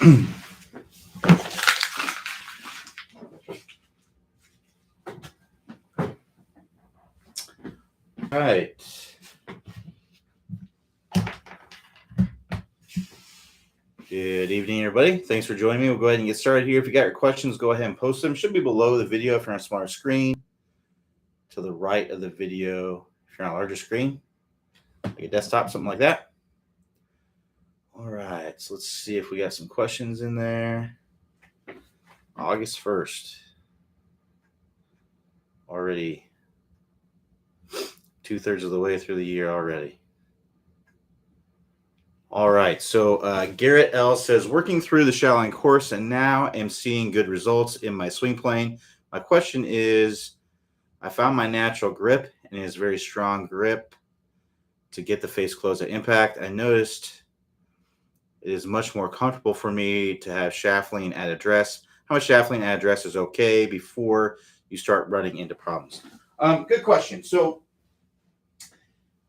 All right. Good evening, everybody. Thanks for joining me. We'll go ahead and get started here. If you got your questions, go ahead and post them. Should be below the video if you're on a smaller screen. To the right of the video if you're on a larger screen, like a desktop, something like that. All right, so let's see if we got some questions in there. August 1st. Already 2/3 of the way through the year already. All right, so Garrett L says, working through the shallow line course and now am seeing good results in my swing playing. My question is, I found my natural grip and it is very strong grip to get the face close at impact. I noticed it is much more comfortable for me to have shaft lean at address. How much shaft lean at address is okay before you start running into problems? Good question. So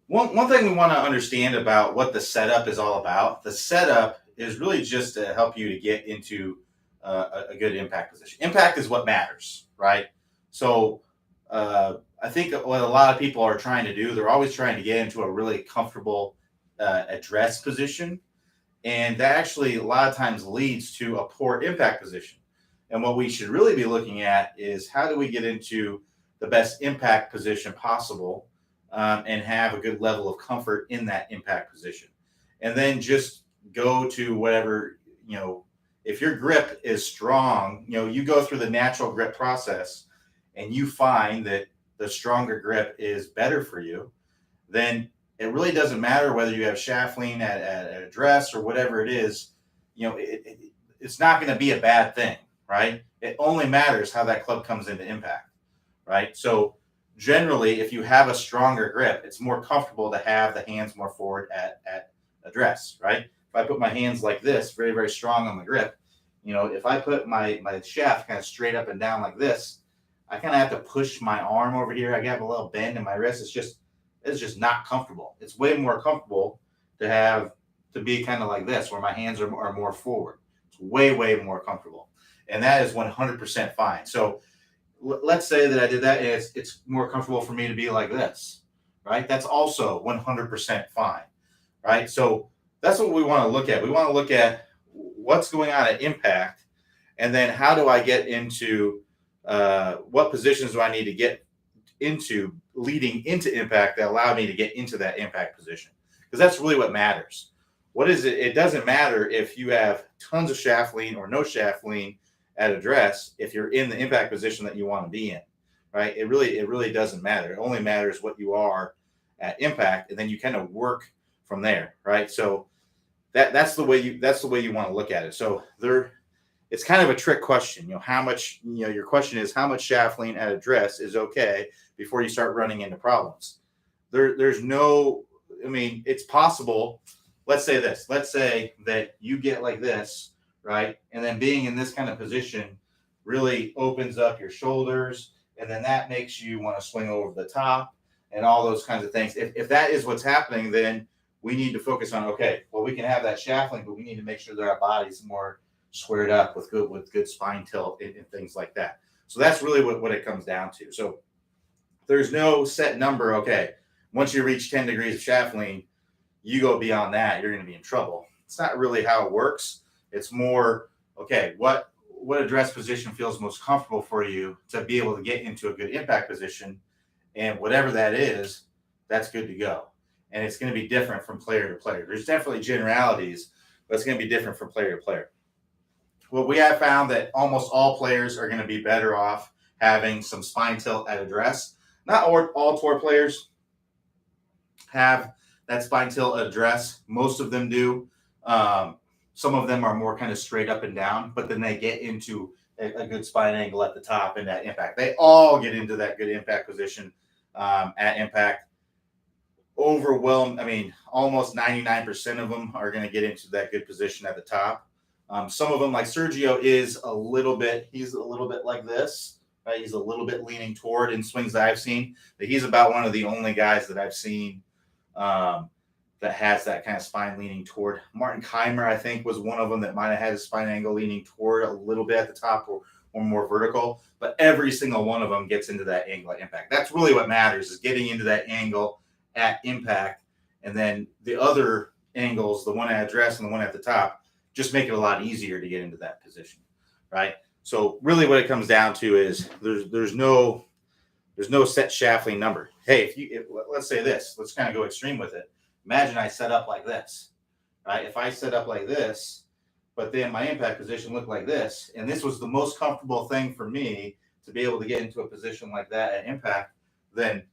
one thing we want to understand about what the setup is all about, the setup is really just to help you to get into a good impact position. Impact is what matters, right? So I think what a lot of people are trying to do, they're always trying to get into a really comfortable address position. And that actually a lot of times leads to a poor impact position. And what we should really be looking at is how do we get into the best impact position possible and have a good level of comfort in that impact position. And then just go to whatever, if your grip is strong, you go through the natural grip process and you find that the stronger grip is better for you, then it really doesn't matter whether you have shaft lean at address or whatever it is, it's not going to be a bad thing, right? It only matters how that club comes into impact, right? So generally, if you have a stronger grip, it's more comfortable to have the hands more forward at address, right? If I put my hands like this, very, very strong on the grip, if I put my shaft kind of straight up and down like this, I kind of have to push my arm over here. I have a little bend in my wrist. It's just not comfortable. It's way more comfortable to be kind of like this, where my hands are more forward. It's way, way more comfortable. And that is 100% fine. So let's say that I did that and it's more comfortable for me to be like this, right? That's also 100% fine, right? So that's what we want to look at. We want to look at what's going on at impact, and then how do I get into what positions do I need to get into leading into impact that allow me to get into that impact position, because that's really what matters. What is it? It doesn't matter if you have tons of shaft lean or no shaft lean at address if you're in the impact position that you want to be in, right? It really doesn't matter. It only matters what you are at impact, and then you kind of work from there, right? So that's the way you want to look at it. So it's kind of a trick question. How much, your question is how much shaft lean at address is okay before you start running into problems. It's possible. Let's say that you get like this, right? And then being in this kind of position really opens up your shoulders, and then that makes you want to swing over the top and all those kinds of things. If that is what's happening, then we need to focus on, okay, well, we can have that shaft lean, but we need to make sure that our body's more squared up with good spine tilt and things like that. So that's really what it comes down to. So there's no set number. Okay, once you reach 10 degrees of shaft lean, you go beyond that, you're going to be in trouble. It's not really how it works. It's more, okay, what address position feels most comfortable for you to be able to get into a good impact position, and whatever that is, that's good to go. And it's going to be different from player to player. There's definitely generalities, but it's going to be different from player to player. Well, we have found that almost all players are going to be better off having some spine tilt at address. Not all tour players have that spine tilt at address. Most of them do. Some of them are more kind of straight up and down, but then they get into a good spine angle at the top and that impact. They all get into that good impact position at impact. Almost 99% of them are going to get into that good position at the top. Some of them, like Sergio, he's a little bit like this, right? He's a little bit leaning toward in swings that I've seen, but he's about one of the only guys that I've seen that that has that kind of spine leaning toward. Martin Keimer, I think, was one of them that might have had his spine angle leaning toward a little bit at the top or more vertical, but every single one of them gets into that angle at impact. That's really what matters, is getting into that angle at impact. And then the other angles, the one at address and the one at the top, just make it a lot easier to get into that position, right? So really what it comes down to is there's no set shaft number. Hey, let's say this, let's kind of go extreme with it. Imagine I set up like this, right? If I set up like this, but then my impact position looked like this, and this was the most comfortable thing for me to be able to get into a position like that at impact, then,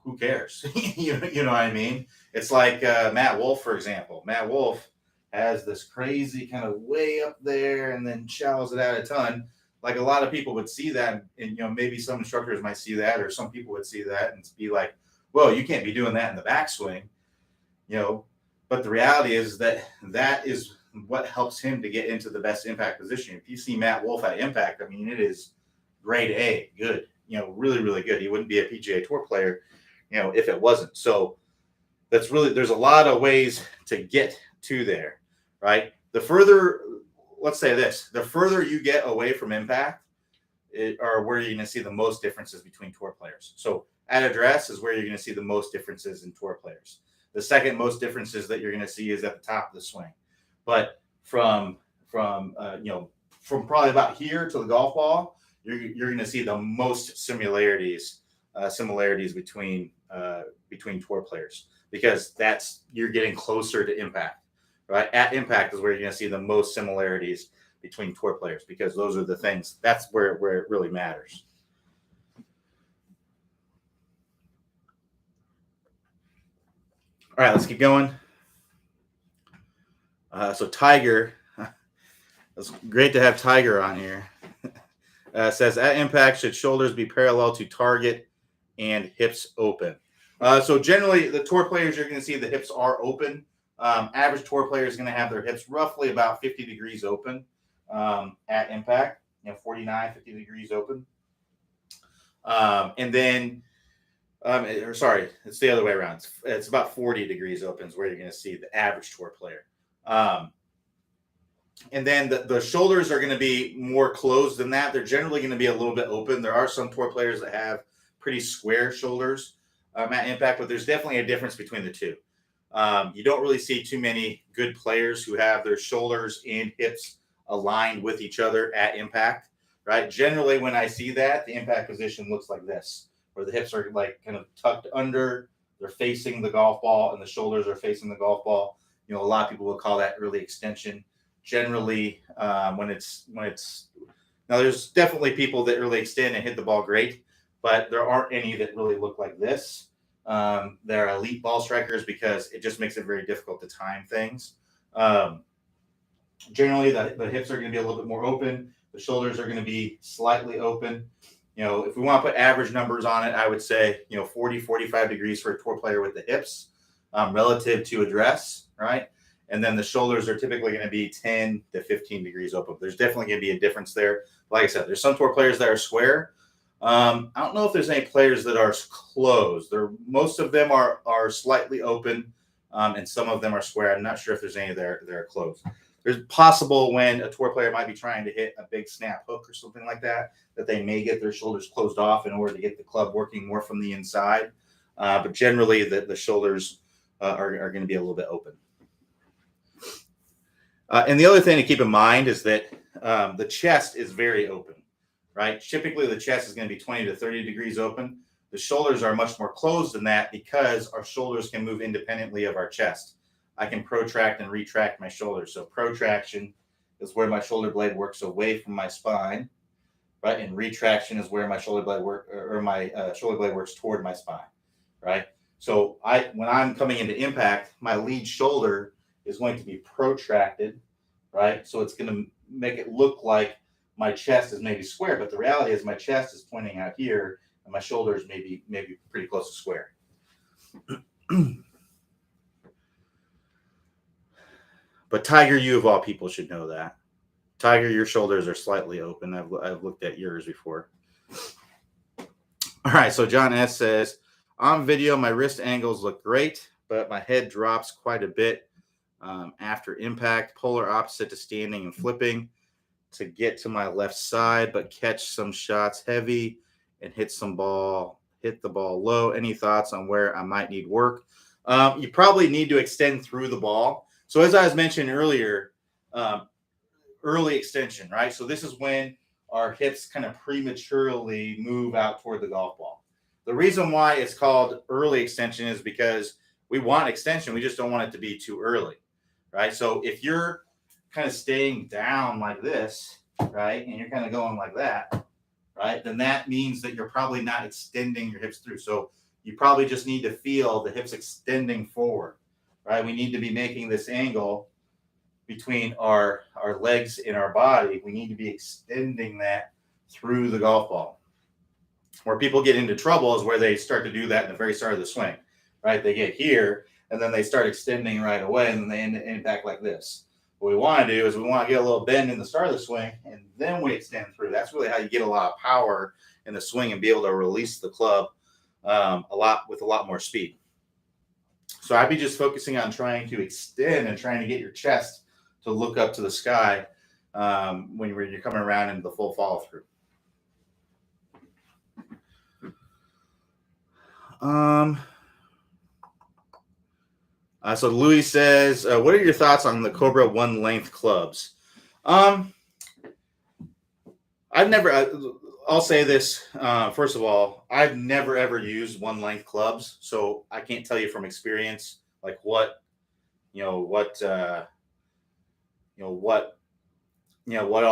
who cares? you know what I mean? It's like Matt Wolf, for example. Matt Wolf has this crazy kind of way up there and then shallows it out a ton. Like a lot of people would see that, and maybe some instructors might see that, or some people would see that and be like, well, you can't be doing that in the backswing, but the reality is that is what helps him to get into the best impact position. If you see Matt Wolf at impact, I mean, it is grade A, good, really, really good. He wouldn't be a PGA Tour player, if it wasn't. So there's a lot of ways to get to there, right? The further you get away from impact are where you're going to see the most differences between tour players. So at address is where you're going to see the most differences in tour players. The second most differences that you're going to see is at the top of the swing. But from probably about here to the golf ball, you're going to see the most similarities between tour players, because you're getting closer to impact, right? At impact is where you're going to see the most similarities between tour players, because those are the things. That's where it really matters. All right, let's keep going. So Tiger, it's great to have Tiger on here. Says at impact, should shoulders be parallel to target and hips open? So generally, the tour players, you're going to see the hips are open. Average tour player is going to have their hips roughly about 50 degrees open at impact, 49, 50 degrees open. And then it's the other way around. It's about 40 degrees open is where you're going to see the average tour player. And then the shoulders are going to be more closed than that. They're generally going to be a little bit open. There are some tour players that have pretty square shoulders at impact, but there's definitely a difference between the two. You don't really see too many good players who have their shoulders and hips aligned with each other at impact, right? Generally, when I see that, the impact position looks like this, where the hips are like kind of tucked under, they're facing the golf ball, and the shoulders are facing the golf ball. A lot of people will call that early extension. Generally, when it's now, there's definitely people that early extend and hit the ball great, but there aren't any that really look like this. They're elite ball strikers because it just makes it very difficult to time things. Generally, the hips are going to be a little bit more open. The shoulders are going to be slightly open. If we want to put average numbers on it, I would say, 40, 45 degrees for a tour player with the hips relative to address, right? And then the shoulders are typically going to be 10 to 15 degrees open. There's definitely going to be a difference there. Like I said, there's some tour players that are square. I don't know if there's any players that are closed. Most of them are slightly open, and some of them are square. I'm not sure if there's any that are closed. There's possible when a tour player might be trying to hit a big snap hook or something like that they may get their shoulders closed off in order to get the club working more from the inside. But generally, the shoulders are going to be a little bit open. And the other thing to keep in mind is that the chest is very open, right? Typically, the chest is going to be 20 to 30 degrees open. The shoulders are much more closed than that because our shoulders can move independently of our chest. I can protract and retract my shoulders. So protraction is where my shoulder blade works away from my spine, right? And retraction is where my shoulder blade shoulder blade works toward my spine, right? So when I'm coming into impact, my lead shoulder is going to be protracted, right? So it's going to make it look like my chest is maybe square, but the reality is my chest is pointing out here, and my shoulders maybe pretty close to square. But Tiger, you of all people should know that. Tiger, your shoulders are slightly open. I've looked at yours before. All right, so John S. says, On video, my wrist angles look great, but my head drops quite a bit after impact, polar opposite to standing and flipping to get to my left side, but catch some shots heavy and hit the ball low. Any thoughts on where I might need work? You probably need to extend through the ball. So as I was mentioning earlier, early extension, right? So this is when our hips kind of prematurely move out toward the golf ball. The reason why it's called early extension is because we want extension. We just don't want it to be too early, right? So if you're kind of staying down like this, right, and you're kind of going like that, right, then that means that you're probably not extending your hips through. So you probably just need to feel the hips extending forward, right? We need to be making this angle between our legs and our body. We need to be extending that through the golf ball. Where people get into trouble is where they start to do that in the very start of the swing, right? They get here and then they start extending right away and then they end back like this. What we want to do is we want to get a little bend in the start of the swing and then we extend through. That's really how you get a lot of power in the swing and be able to release the club with a lot more speed. So I'd be just focusing on trying to extend and trying to get your chest to look up to the sky when you're coming around into the full follow through. So Louis says, what are your thoughts on the Cobra one length clubs? I'll say this, first of all, I've never ever used one length clubs. So I can't tell you from experience, like what all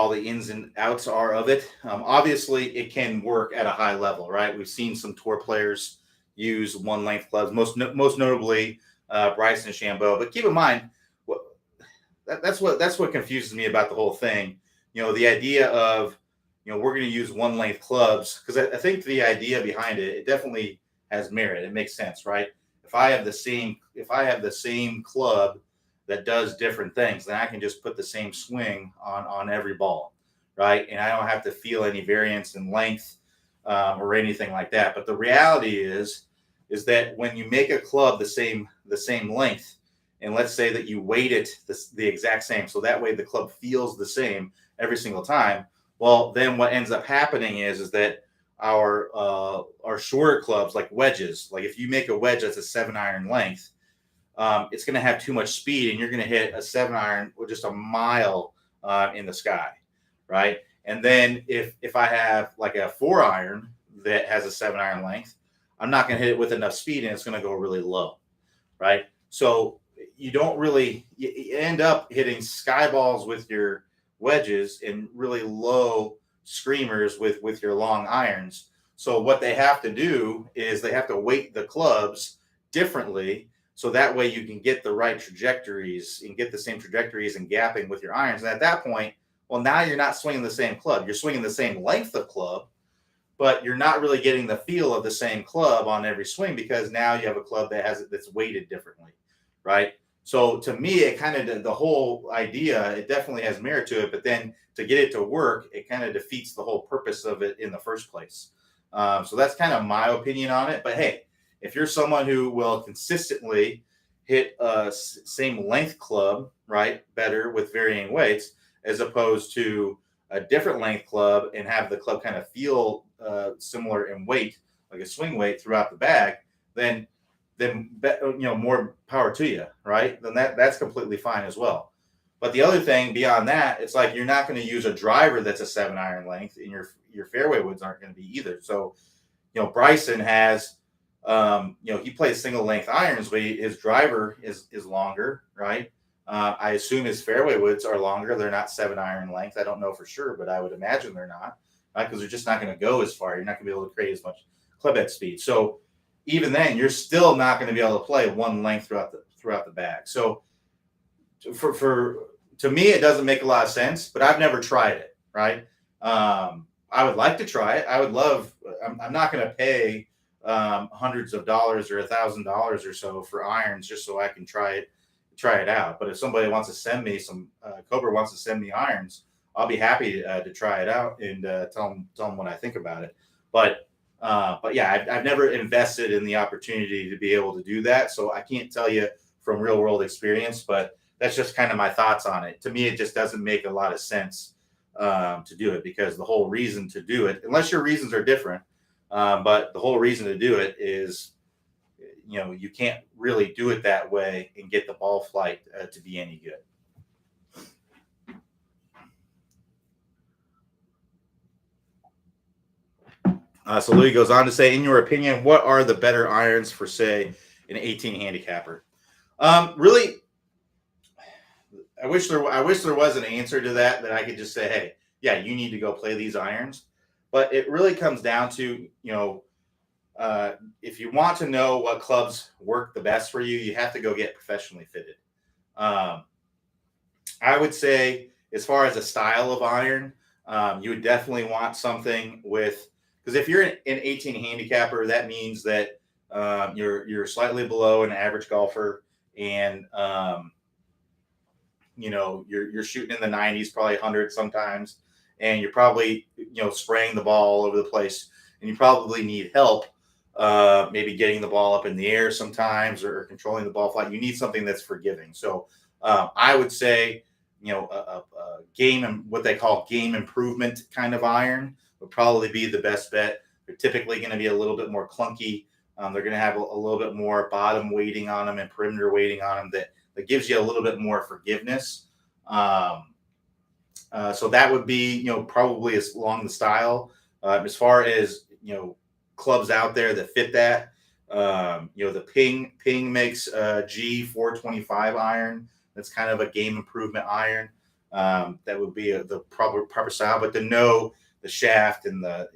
the ins and outs are of it. Obviously it can work at a high level, right? We've seen some tour players use one length clubs, most notably Bryson DeChambeau. But keep in mind, that's what confuses me about the whole thing. The idea of we're going to use one length clubs, because I think the idea behind it definitely has merit. It makes sense, right? If I have the same club that does different things, then I can just put the same swing on every ball, right? And I don't have to feel any variance in length or anything like that. But the reality is that when you make a club the same length, and let's say that you weight it the exact same, so that way the club feels the same every single time. Well, then what ends up happening is that our shorter clubs, like wedges, like if you make a wedge that's a 7-iron length, it's going to have too much speed, and you're going to hit a 7-iron with just a mile in the sky, right? And then if I have like a 4-iron that has a 7-iron length, I'm not going to hit it with enough speed, and it's going to go really low, right? So you end up hitting sky balls with your wedges and really low screamers with your long irons. So what they have to do is they have to weight the clubs differently, so that way you can get the right trajectories and get the same trajectories and gapping with your irons. And at that point, well, now you're not swinging the same club. You're swinging the same length of club, but you're not really getting the feel of the same club on every swing, because now you have a club that's weighted differently, right? So to me, it kind of, the whole idea, it definitely has merit to it, but then to get it to work, it kind of defeats the whole purpose of it in the first place. So that's kind of my opinion on it. But hey, if you're someone who will consistently hit a same length club, right, better with varying weights, as opposed to a different length club and have the club kind of feel similar in weight, like a swing weight throughout the bag, then more power to you, right? Then that's completely fine as well. But the other thing beyond that, it's like you're not going to use a driver that's a 7-iron length, and your fairway woods aren't going to be either. So, Bryson has, he plays single length irons, but his driver is longer, right? I assume his fairway woods are longer. They're not 7-iron length. I don't know for sure, but I would imagine they're not, right? Because they're just not going to go as far. You're not going to be able to create as much club head speed. So even then, you're still not going to be able to play one length throughout the bag. So to me, it doesn't make a lot of sense, but I've never tried it, right? I would like to try it. I would love. I'm not going to pay hundreds of dollars or $1,000 or so for irons just so I can try it out. But if somebody wants to send me Cobra wants to send me irons, I'll be happy to try it out and tell them what I think about it. But But yeah, I've never invested in the opportunity to be able to do that. So I can't tell you from real world experience, but that's just kind of my thoughts on it. To me, it just doesn't make a lot of sense to do it, because the whole reason to do it, unless your reasons are different, but the whole reason to do it is, you can't really do it that way and get the ball flight to be any good. So Louis goes on to say, in your opinion, what are the better irons for, say, an 18 handicapper? Really, I wish there was an answer to that I could just say, hey, yeah, you need to go play these irons. But it really comes down to, if you want to know what clubs work the best for you, you have to go get professionally fitted. Um, I would say, as far as a style of iron, you would definitely want something with, because if you're an 18 handicapper, that means that you're slightly below an average golfer, and you're shooting in the 90s, probably 100 sometimes, and you're probably spraying the ball all over the place, and you probably need help, maybe getting the ball up in the air sometimes, or controlling the ball flight. You need something that's forgiving. So I would say, a game and what they call game improvement kind of iron would probably be the best bet. They're typically going to be a little bit more clunky. They're going to have a little bit more bottom weighting on them and perimeter weighting on them that gives you a little bit more forgiveness. So that would be, probably as along the style. As far as, clubs out there that fit that, the Ping makes a G425 iron. That's kind of a game improvement iron. That would be the proper style, but to know the shaft and the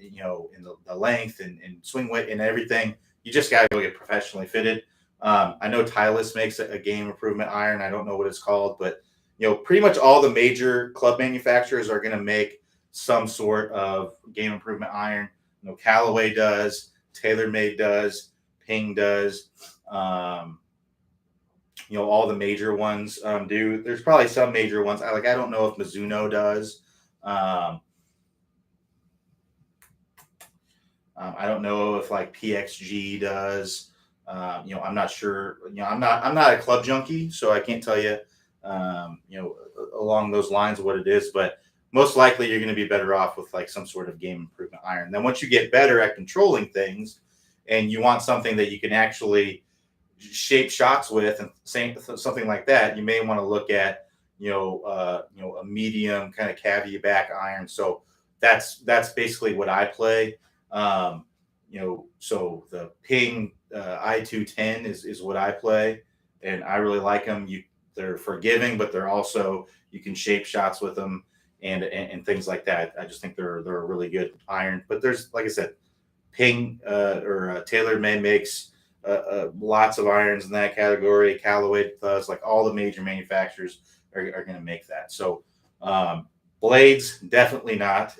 length and swing weight and everything, you just got to go get professionally fitted. I know Titleist makes a game improvement iron. I don't know what it's called, but pretty much all the major club manufacturers are going to make some sort of game improvement iron. Callaway does, TaylorMade does, Ping does. All the major ones do. There's probably some major ones. I don't know if Mizuno does. I don't know if like PXG does. I'm not sure. I'm not a club junkie, so I can't tell you, along those lines what it is. But most likely, you're going to be better off with like some sort of game improvement iron. Then once you get better at controlling things, and you want something that you can actually shape shots with, and something like that, you may want to look at a medium kind of cavity back iron. So that's basically what I play. So the Ping I210 is what I play, and I really like them. They're forgiving, but they're also, you can shape shots with them and things like that. I just think they're a really good iron. But there's, like I said, Ping or TaylorMade makes lots of irons in that category. Callaway does, like all the major manufacturers are going to make that. So blades, definitely not.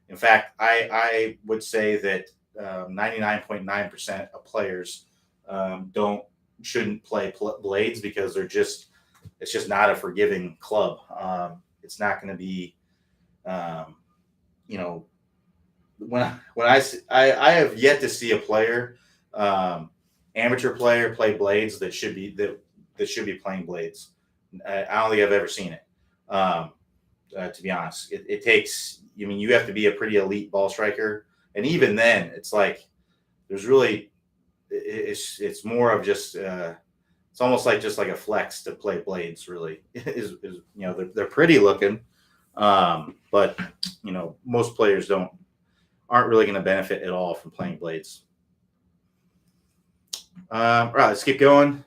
In fact, I would say that 99.9% of players shouldn't play blades, because it's just not a forgiving club. It's not going to be, when I have yet to see a player, amateur player, play blades that should be playing blades. I don't think I've ever seen it. To be honest, it takes. You have to be a pretty elite ball striker, and even then, it's like there's really, it's more of just. It's almost like just like a flex to play blades. Really, they're pretty looking, but most players aren't really going to benefit at all from playing blades. All right, let's keep going.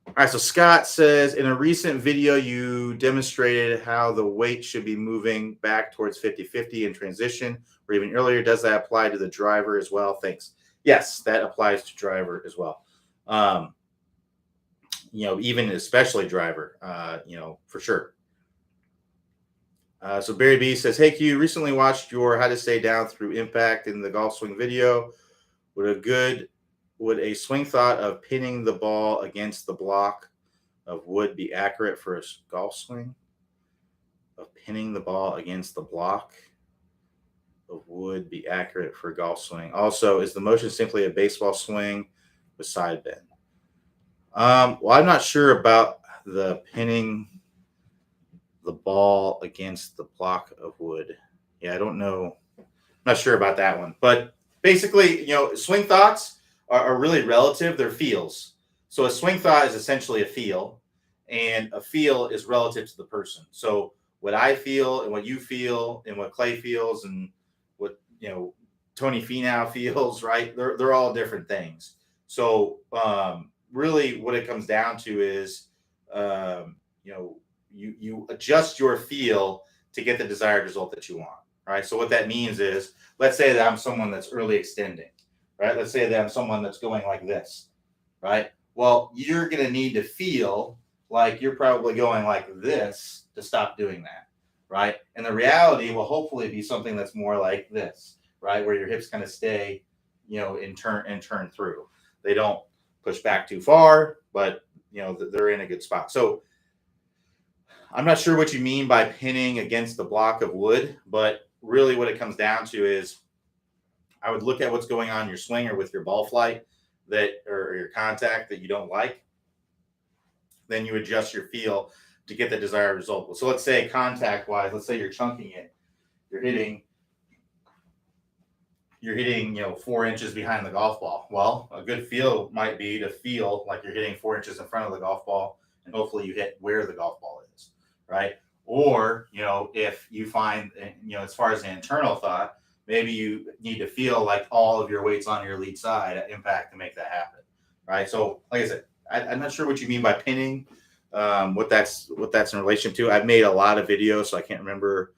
All right, so Scott says, in a recent video, you demonstrated how the weight should be moving back towards 50-50 in transition, or even earlier. Does that apply to the driver as well? Thanks. Yes, that applies to driver as well. Even especially driver, for sure. So Barry B says, hey Q, recently watched your How to Stay Down Through Impact in the golf swing video. Would a swing thought of pinning the ball against the block of wood be accurate for a golf swing? Of pinning the ball against the block of wood be accurate for golf swing? Also, is the motion simply a baseball swing with side bend? Well, I'm not sure about the pinning the ball against the block of wood. Yeah, I don't know. Not sure about that one. But basically, swing thoughts are really relative. They're feels. So a swing thought is essentially a feel, and a feel is relative to the person. So what I feel and what you feel and what Clay feels and what Tony Finau feels, right? They're all different things. So really, what it comes down to is, you adjust your feel to get the desired result that you want. Right. So what that means is, let's say that I'm someone that's early extending, right? Let's say that I'm someone that's going like this, right? Well, you're going to need to feel like you're probably going like this to stop doing that, right? And the reality will hopefully be something that's more like this, right? Where your hips kind of stay, and turn through. They don't push back too far, but they're in a good spot. So I'm not sure what you mean by pinning against the block of wood, but really what it comes down to is I would look at what's going on in your swing or with your ball flight or your contact that you don't like. Then you adjust your feel to get the desired result. So let's say contact wise, let's say you're chunking it. You're hitting 4 inches behind the golf ball. Well, a good feel might be to feel like you're hitting 4 inches in front of the golf ball, and hopefully you hit where the golf ball is, right? Or, if you find, as far as the internal thought, maybe you need to feel like all of your weight's on your lead side at impact to make that happen, right? So, like I said, I'm not sure what you mean by pinning, what that's in relation to. I've made a lot of videos, so I can't remember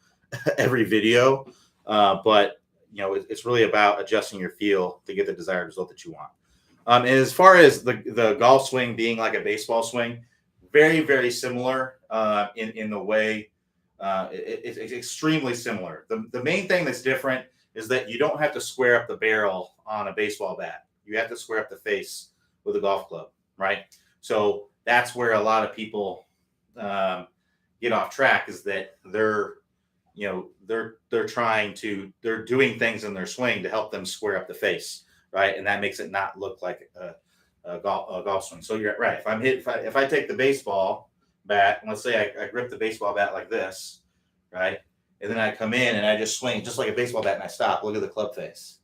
every video, but it's really about adjusting your feel to get the desired result that you want. And as far as the golf swing being like a baseball swing, very, very similar in the way it's extremely similar. The main thing that's different is that you don't have to square up the barrel on a baseball bat. You have to square up the face with a golf club, right? So that's where a lot of people get off track, is that they're doing things in their swing to help them square up the face, right? And that makes it not look like a golf swing. So you're right. If I take the baseball bat, and let's say I grip the baseball bat like this, right? And then I come in and I just swing just like a baseball bat and I stop. Look at the club face,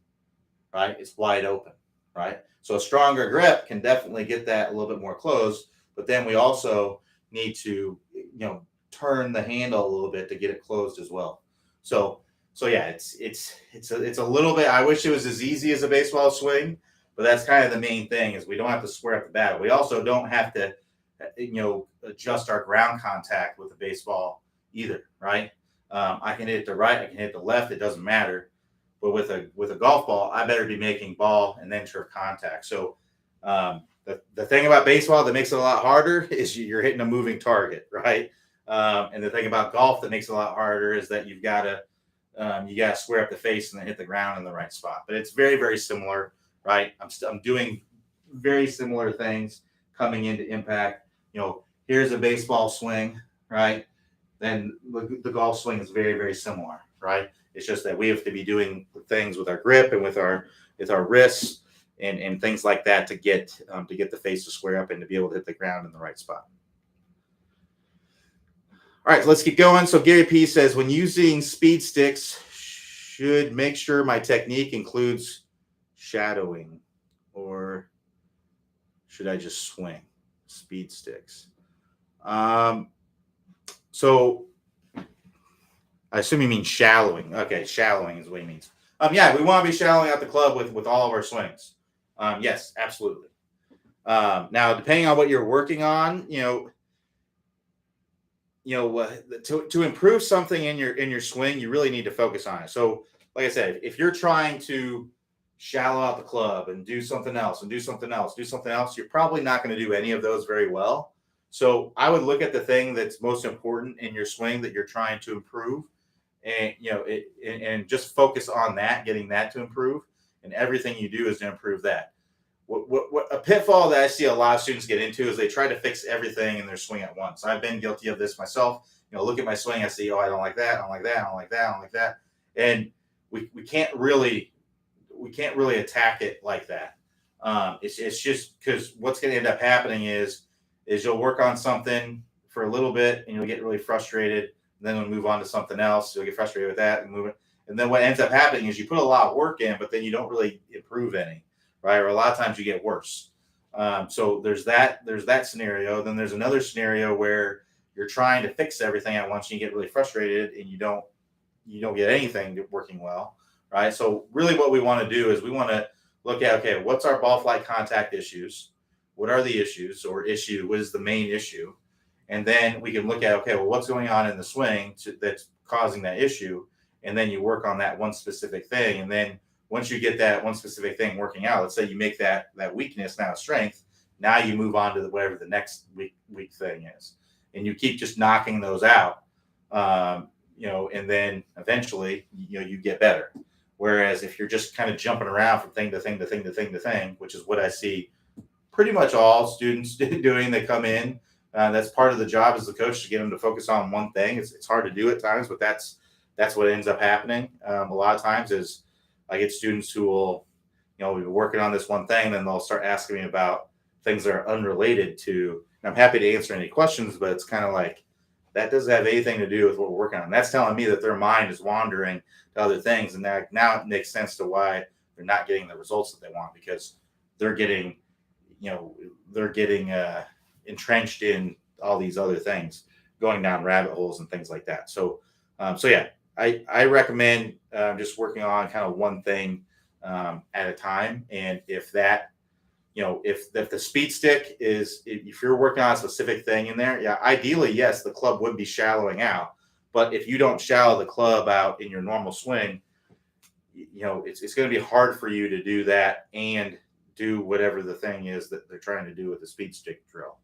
right? It's wide open, right? So a stronger grip can definitely get that a little bit more closed, but then we also need to, turn the handle a little bit to get it closed as well. So yeah, it's a little bit, I wish it was as easy as a baseball swing, but that's kind of the main thing, is we don't have to square up the bat. We also don't have to, adjust our ground contact with the baseball either, right? I can hit it to right, I can hit the left, it doesn't matter. But with a golf ball, I better be making ball and then turf contact. So the thing about baseball that makes it a lot harder is you're hitting a moving target, right? And the thing about golf that makes it a lot harder is that you got to square up the face and then hit the ground in the right spot. But it's very, very similar, right? I'm doing very similar things coming into impact. Here's a baseball swing, right? Then the golf swing is very, very similar, right? It's just that we have to be doing things with our grip and with our wrists and things like that to get the face to square up and to be able to hit the ground in the right spot. All right, so let's keep going. So Gary P says, when using speed sticks, should make sure my technique includes shadowing, or should I just swing speed sticks? So I assume you mean shallowing. Okay, shallowing is what he means. Yeah, we want to be shallowing out the club with all of our swings. Yes, absolutely. Now, depending on what you're working on, to improve something in your swing, you really need to focus on it. So, like I said, if you're trying to shallow out the club and do something else and do something else, you're probably not going to do any of those very well. So I would look at the thing that's most important in your swing that you're trying to improve, and and just focus on that, getting that to improve, and everything you do is to improve that. What a pitfall that I see a lot of students get into is they try to fix everything in their swing at once. I've been guilty of this myself. Look at my swing, I see, oh, I don't like that, I don't like that, I don't like that, I don't like that. And we can't really attack it like that. It's just because what's going to end up happening is you'll work on something for a little bit and you'll get really frustrated. And then we'll move on to something else. You'll get frustrated with that and move it. And then what ends up happening is you put a lot of work in, but then you don't really improve any, right? Or a lot of times you get worse. So there's that scenario. Then there's another scenario where you're trying to fix everything at once and you get really frustrated and you don't get anything working well, right? So really what we want to do is we want to look at, okay, what's our ball flight contact issues? What are the issues or issue? What is the main issue? And then we can look at, okay, well, what's going on in the swing that's causing that issue? And then you work on that one specific thing. And then once you get that one specific thing working out, let's say you make that weakness now a strength. Now you move on to whatever the next weak thing is. And you keep just knocking those out, and then eventually, you get better. Whereas if you're just kind of jumping around from thing to thing to thing to thing to thing, which is what I see pretty much all students doing, they come in. That's part of the job as the coach to get them to focus on one thing. It's hard to do at times, but that's what ends up happening. A lot of times is I get students who will, be working on this one thing, and then they'll start asking me about things that are unrelated to. And I'm happy to answer any questions, but it's kind of like that doesn't have anything to do with what we're working on. That's telling me that their mind is wandering to other things, and that now it makes sense to why they're not getting the results that they want, because they're getting entrenched in all these other things, going down rabbit holes and things like that. So yeah, I recommend just working on kind of one thing at a time. And if that, if the speed stick is, if you're working on a specific thing in there, yeah, ideally, yes, the club would be shallowing out. But if you don't shallow the club out in your normal swing, it's going to be hard for you to do that and do whatever the thing is that they're trying to do with the speed stick drill,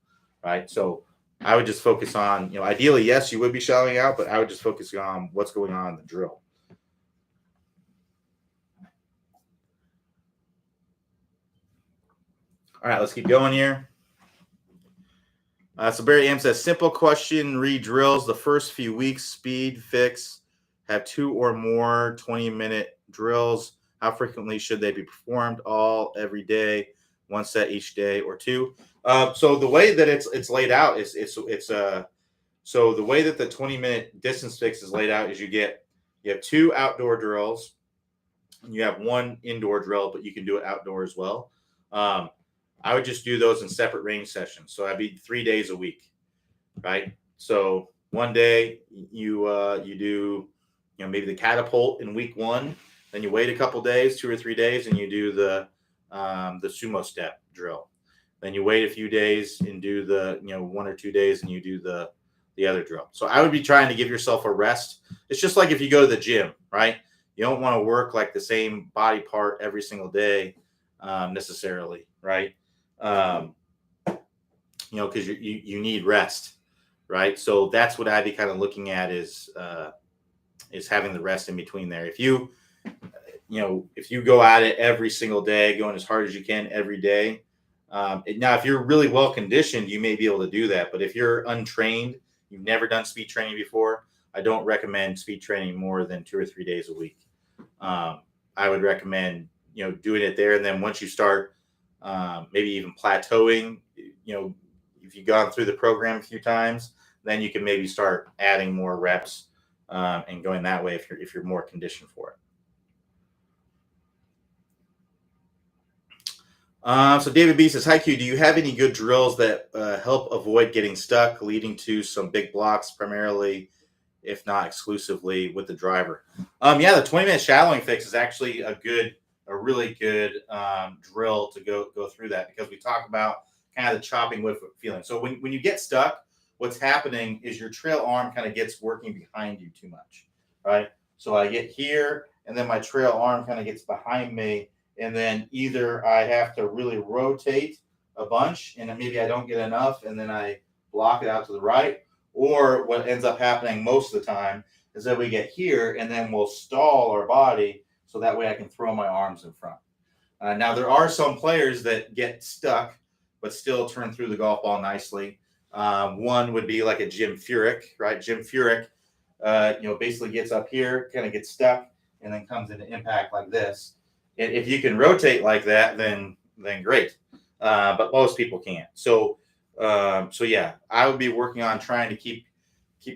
right? So I would just focus on, ideally, yes, you would be shallowing out, but I would just focus on what's going on in the drill. All right, let's keep going here. So Barry M says, simple question, read drills. The first few weeks, speed fix, have 2 or more 20-minute drills. How frequently should they be performed? All, every day, 1 set each day, or 2? So the way that it's laid out is so the way that the 20-minute distance fix is laid out is you have 2 outdoor drills, and you have 1 indoor drill, but you can do it outdoor as well. I would just do those in separate range sessions. So I'd be 3 days a week, right? So one day you do, maybe the catapult in week 1, then you wait a couple days, 2 or 3 days, and you do the sumo step drill. Then you wait a few days and do the 1 or 2 days, and you do the other drill. So I would be trying to give yourself a rest. It's just like if you go to the gym, right? You don't want to work like the same body part every single day necessarily, right? Because you need rest, right? So that's what I'd be kind of looking at is having the rest in between there. If you go at it every single day, going as hard as you can every day. Now, if you're really well conditioned, you may be able to do that. But if you're untrained, you've never done speed training before, I don't recommend speed training more than 2 or 3 days a week. I would recommend, doing it there. And then once you start maybe even plateauing, if you've gone through the program a few times, then you can maybe start adding more reps and going that way if you're more conditioned for it. So David B says, hi Q, do you have any good drills that help avoid getting stuck, leading to some big blocks, primarily, if not exclusively, with the driver? Yeah, the 20-minute shallowing fix is actually a really good drill to go through that, because we talk about kind of the chopping whip feeling. So when you get stuck, what's happening is your trail arm kind of gets working behind you too much, right? So I get here, and then my trail arm kind of gets behind me, and then either I have to really rotate a bunch, and then maybe I don't get enough, and then I block it out to the right. Or what ends up happening most of the time is that we get here, and then we'll stall our body so that way I can throw my arms in front. Now, there are some players that get stuck but still turn through the golf ball nicely. One would be like a Jim Furyk, right? Jim Furyk, basically gets up here, kind of gets stuck, and then comes into impact like this. If you can rotate like that, then great. But most people can't. So yeah, I would be working on trying to keep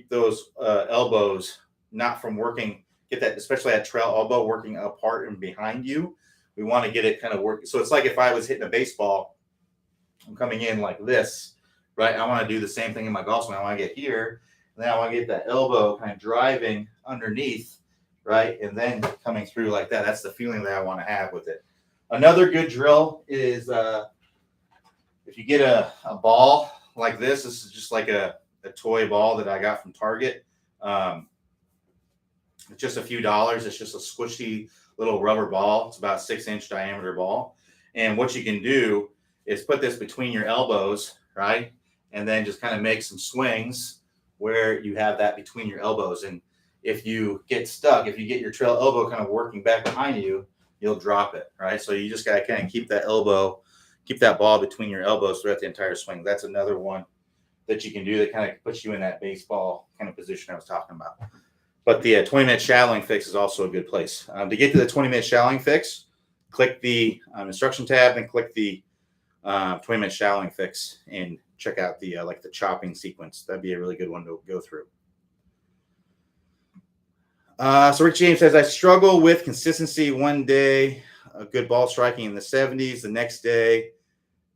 those elbows not from working. Get that, especially that trail elbow, working apart and behind you. We want to get it kind of working. So it's like if I was hitting a baseball, I'm coming in like this, right? I want to do the same thing in my golf swing. I want to get here, and then I want to get that elbow kind of driving underneath, right? And then coming through like that. That's the feeling that I want to have with it. Another good drill is if you get a ball like this. This is just like a toy ball that I got from Target. It's just a few dollars. It's just a squishy little rubber ball. It's about 6-inch diameter ball. And what you can do is put this between your elbows, right? And then just kind of make some swings where you have that between your elbows. And if you get stuck, if you get your trail elbow kind of working back behind you, you'll drop it, right? So you just got to kind of keep that ball between your elbows throughout the entire swing. That's another one that you can do that kind of puts you in that baseball kind of position I was talking about. But the 20-minute shadowing fix is also a good place. To get to the 20-minute shadowing fix, click the instruction tab and click the 20-minute shadowing fix and check out the like the chopping sequence. That'd be a really good one to go through. So Rick James says, I struggle with consistency. One day, a good ball striking in the 70s. The next day,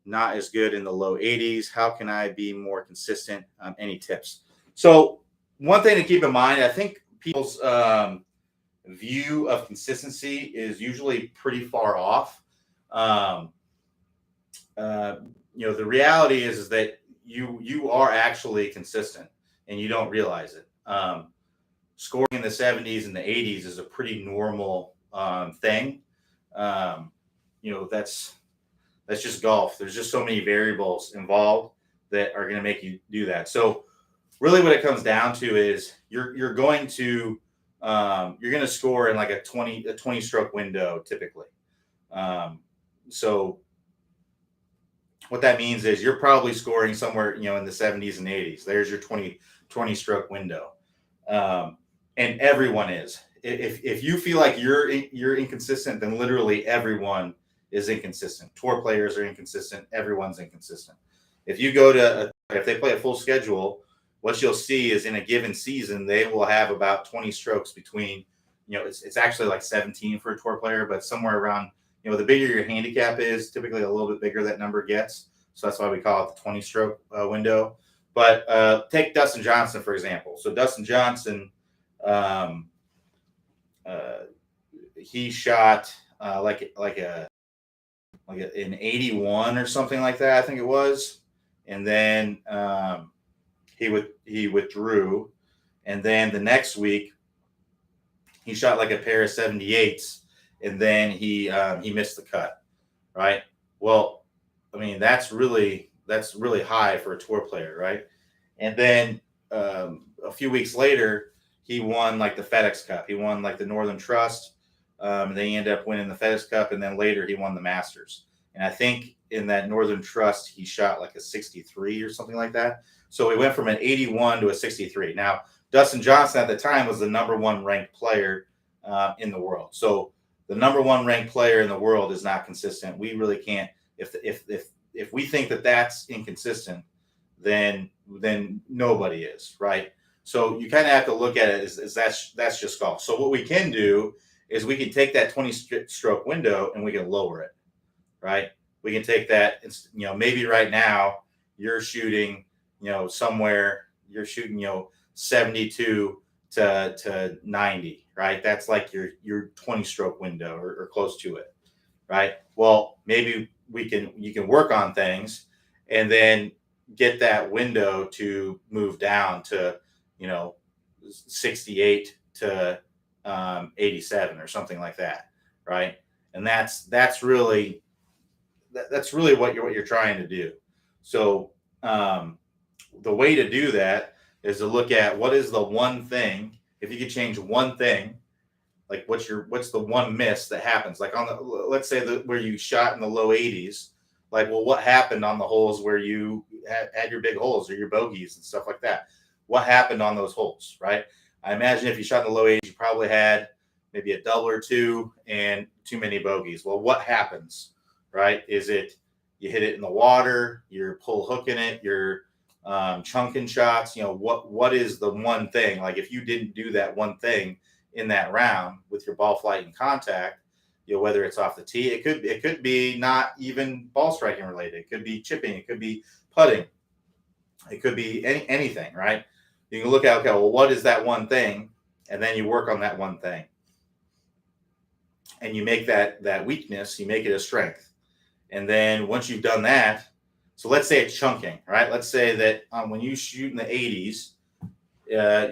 not as good in the low 80s. How can I be more consistent? Any tips? So one thing to keep in mind, I think people's view of consistency is usually pretty far off. The reality is that you are actually consistent and you don't realize it. Scoring in the 70s and the 80s is a pretty normal thing. That's just golf. There's just so many variables involved that are going to make you do that. So really what it comes down to is you're going to score in like a 20 stroke window typically. So what that means is you're probably scoring somewhere, in the 70s and 80s. There's your 20 stroke window. And everyone is. If you feel like you're inconsistent, then literally everyone is inconsistent. Tour players are inconsistent. Everyone's inconsistent. If you go to if they play a full schedule, what you'll see is in a given season they will have about 20 strokes between. It's actually like 17 for a tour player, but somewhere around. The bigger your handicap is, typically a little bit bigger that number gets. So that's why we call it the 20 stroke window. But take Dustin Johnson, for example. So Dustin Johnson, he shot like an 81 or something like that, I think it was. And then he withdrew. And then the next week, he shot like a pair of 78s. And then he missed the cut, right? Well, I mean, that's really high for a tour player, right? And then a few weeks later, he won like the FedEx Cup. He won like the Northern Trust. They ended up winning the FedEx Cup, and then later he won the Masters. And I think in that Northern Trust, he shot like a 63 or something like that. So he went from an 81 to a 63. Now, Dustin Johnson at the time was the number one ranked player in the world. So the number one ranked player in the world is not consistent. We really can't. If we think that that's inconsistent, then nobody is, right? So you kind of have to look at it as that's just golf. So what we can do is we can take that 20 stroke window and we can lower it, right? We can take that, maybe right now you're shooting, somewhere you're shooting, 72 to 90, right? That's like your 20 stroke window or close to it, right? Well, maybe you can work on things and then get that window to move down to, 68 to 87 or something like that, right? And that's really what you're trying to do. So the way to do that is to look at what is the one thing. If you could change one thing, like what's the one miss that happens? Like let's say where you shot in the low 80s, like, well, what happened on the holes where you had your big holes or your bogeys and stuff like that? What happened on those holes, right? I imagine if you shot in the low 80s, you probably had maybe a double or two and too many bogeys. Well, what happens, right? Is it you hit it in the water, you're pull hooking it, you're chunking shots? What is the one thing? Like if you didn't do that one thing in that round with your ball flight and contact, whether it's off the tee, it could be not even ball striking related. It could be chipping, it could be putting, it could be anything, right? You can look at, okay, well, what is that one thing? And then you work on that one thing. And you make that weakness, you make it a strength. And then once you've done that, so let's say it's chunking, right? Let's say that when you shoot in the 80s,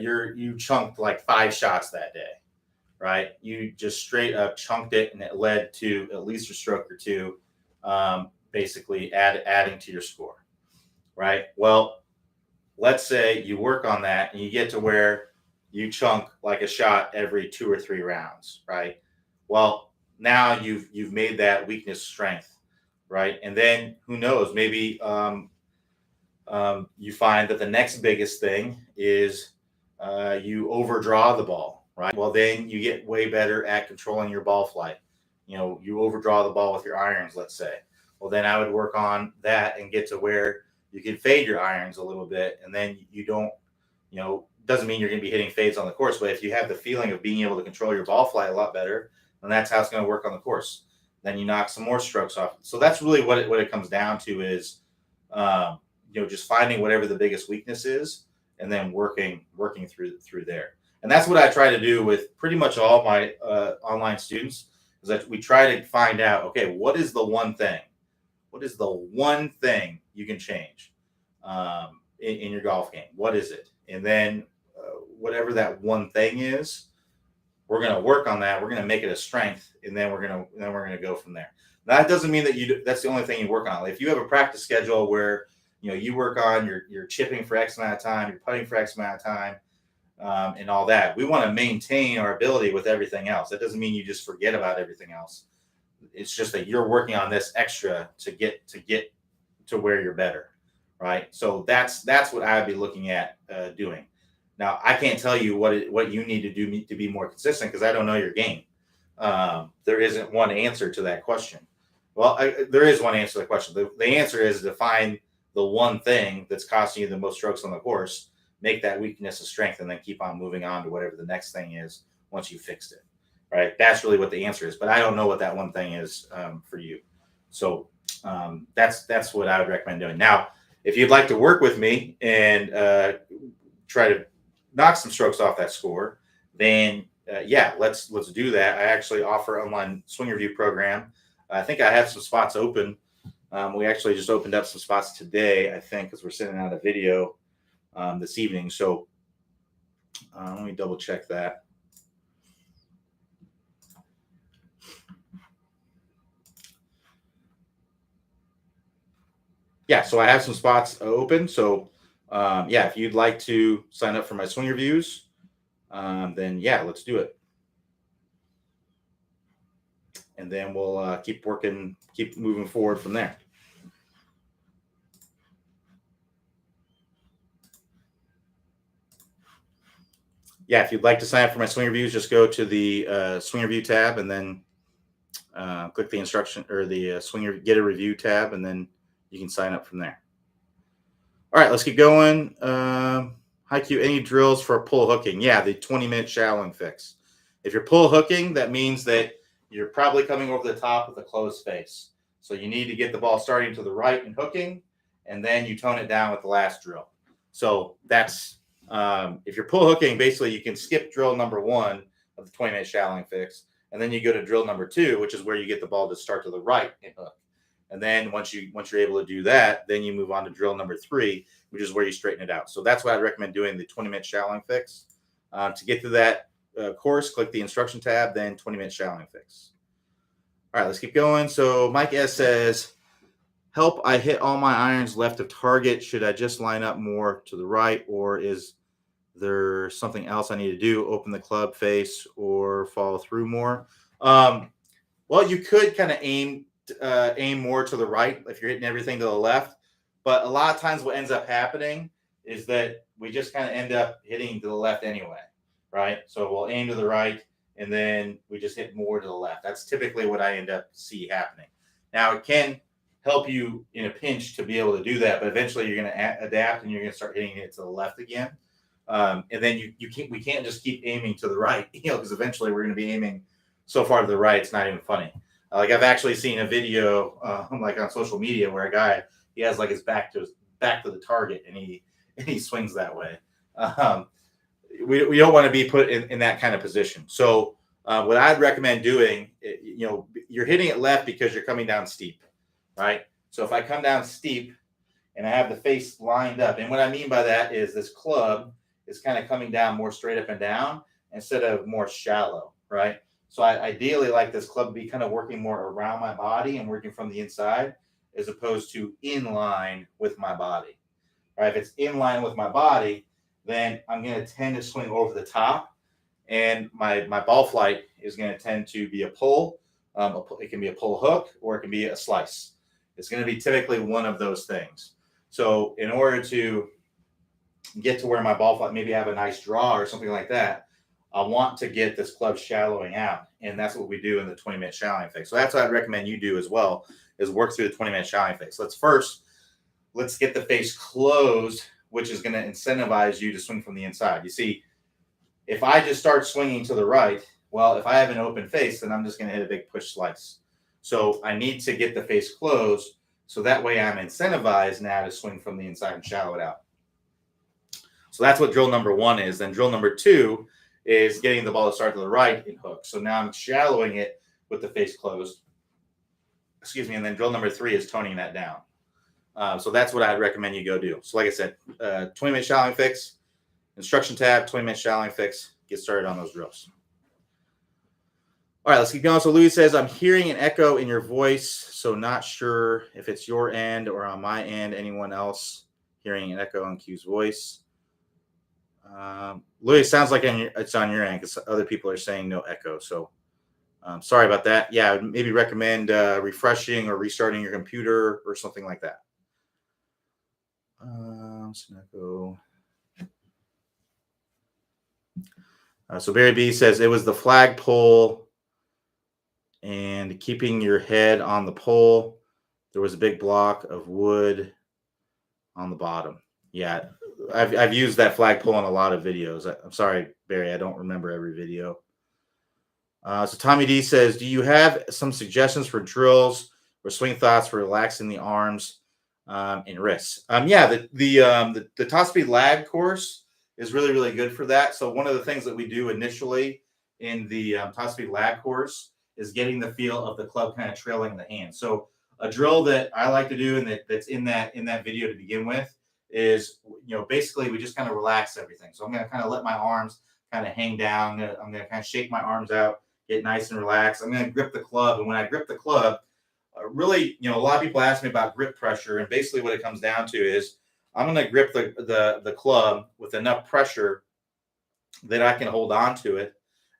you chunked like 5 shots that day, right? You just straight up chunked it, and it led to at least a stroke or two, basically adding to your score, right? Well, let's say you work on that and you get to where you chunk like a shot every 2 or 3 rounds, right? Well, now you've made that weakness strength, right? And then who knows, maybe you find that the next biggest thing is you overdraw the ball, right? Well, then you get way better at controlling your ball flight. You overdraw the ball with your irons, let's say. Well, then I would work on that and get to where you can fade your irons a little bit, and then you don't, doesn't mean you're going to be hitting fades on the course, but if you have the feeling of being able to control your ball flight a lot better, then that's how it's going to work on the course. Then you knock some more strokes off. So that's really what it comes down to is, just finding whatever the biggest weakness is, and then working through there. And that's what I try to do with pretty much all my online students, is that we try to find out, okay, what is the one thing? What is the one thing you can change in your golf game? What is it? And then whatever that one thing is, we're going to work on that. We're going to make it a strength, and then we're going to go from there. Now, that doesn't mean that that's the only thing you work on. Like if you have a practice schedule where you work on your chipping for X amount of time, you're putting for X amount of time, and all that, we want to maintain our ability with everything else. That doesn't mean you just forget about everything else. It's just that you're working on this extra to get to where you're better, right? So that's what I would be looking at doing. Now, I can't tell you what you need to do to be more consistent, because I don't know your game. There isn't one answer to that question. Well, there is one answer to the question. The answer is to find the one thing that's costing you the most strokes on the course, make that weakness a strength, and then keep on moving on to whatever the next thing is once you fixed it, right? That's really what the answer is. But I don't know what that one thing is for you. So that's what I would recommend doing. Now, if you'd like to work with me and try to knock some strokes off that score, then let's do that. I actually offer online swing review program. I think I have some spots open. We actually just opened up some spots today, I think, because we're sending out a video this evening. So let me double check that. Yeah, so I have some spots open. So if you'd like to sign up for my swing reviews, then let's do it. And then we'll keep moving forward from there. Yeah, if you'd like to sign up for my swing reviews, just go to the swing review tab, and then click the instruction or the get a review tab, and then you can sign up from there. All right, let's keep going. Hi Q, any drills for pull hooking? Yeah, the 20-minute shallowing fix. If you're pull hooking, that means that you're probably coming over the top with a closed face. So you need to get the ball starting to the right and hooking, and then you tone it down with the last drill. So that's if you're pull hooking, basically you can skip drill number 1 of the 20-minute shallowing fix, and then you go to drill number 2, which is where you get the ball to start to the right and hook. And then once you're able to do that, then you move on to drill number 3, which is where you straighten it out. So that's why I'd recommend doing the 20-minute shallowing fix. To get to that course, click the instruction tab, then 20-minute shallowing fix. All right, let's keep going. So Mike S says, help, I hit all my irons left of target. Should I just line up more to the right, or is there something else I need to do? Open the club face or follow through more? Well, you could kind of aim more to the right if you're hitting everything to the left. But a lot of times what ends up happening is that we just kind of end up hitting to the left anyway, right? So we'll aim to the right, and then we just hit more to the left. That's typically what I end up see happening. Now it can help you in a pinch to be able to do that, but eventually you're going to adapt and you're going to start hitting it to the left again. And then we can't just keep aiming to the right, because eventually we're going to be aiming so far to the right it's not even funny. Like I've actually seen a video like on social media where a guy, he has like his back to the target and he swings that way. We don't want to be put in that kind of position. So what I'd recommend doing, you're hitting it left because you're coming down steep, right? So if I come down steep and I have the face lined up, and what I mean by that is this club is kind of coming down more straight up and down instead of more shallow, right? So I ideally like this club to be kind of working more around my body and working from the inside as opposed to in line with my body, right? If it's in line with my body, then I'm going to tend to swing over the top, and my ball flight is going to tend to be a pull. It can be a pull hook, or it can be a slice. It's going to be typically one of those things. So in order to get to where my ball flight, maybe have a nice draw or something like that, I want to get this club shallowing out, and that's what we do in the 20-minute shallowing phase. So that's what I'd recommend you do as well, is work through the 20-minute shallowing phase. Let's get the face closed, which is going to incentivize you to swing from the inside. You see, if I just start swinging to the right, well, if I have an open face, then I'm just going to hit a big push slice. So I need to get the face closed, so that way I'm incentivized now to swing from the inside and shallow it out. So that's what drill number 1 is. Then drill number 2 is getting the ball to start to the right and hook. So now I'm shallowing it with the face closed. Excuse me. And then drill number 3 is toning that down. So that's what I'd recommend you go do. So like I said, 20-minute shallowing fix, instruction tab, 20-minute shallowing fix, get started on those drills. All right, let's keep going. So Louis says, I'm hearing an echo in your voice, so not sure if it's your end or on my end. Anyone else hearing an echo in Q's voice? Louis, sounds like it's on your end because other people are saying no echo. So sorry about that. Yeah, I'd maybe recommend refreshing or restarting your computer or something like that. So Barry B says it was the flag pole and keeping your head on the pole. There was a big block of wood on the bottom. Yeah, I've used that flag pole in a lot of videos. I'm sorry, Barry, I don't remember every video. So Tommy D says, do you have some suggestions for drills or swing thoughts for relaxing the arms and wrists? Yeah, the top speed lag course is really, really good for that. So one of the things that we do initially in the top speed lag course is getting the feel of the club kind of trailing the hand. So a drill that I like to do and that's in that video to begin with is, basically we just kind of relax everything. So I'm going to kind of let my arms kind of hang down. I'm going to kind of shake my arms out, get nice and relaxed. I'm going to grip the club. And when I grip the club, really, a lot of people ask me about grip pressure. And basically what it comes down to is I'm going to grip the club with enough pressure that I can hold on to it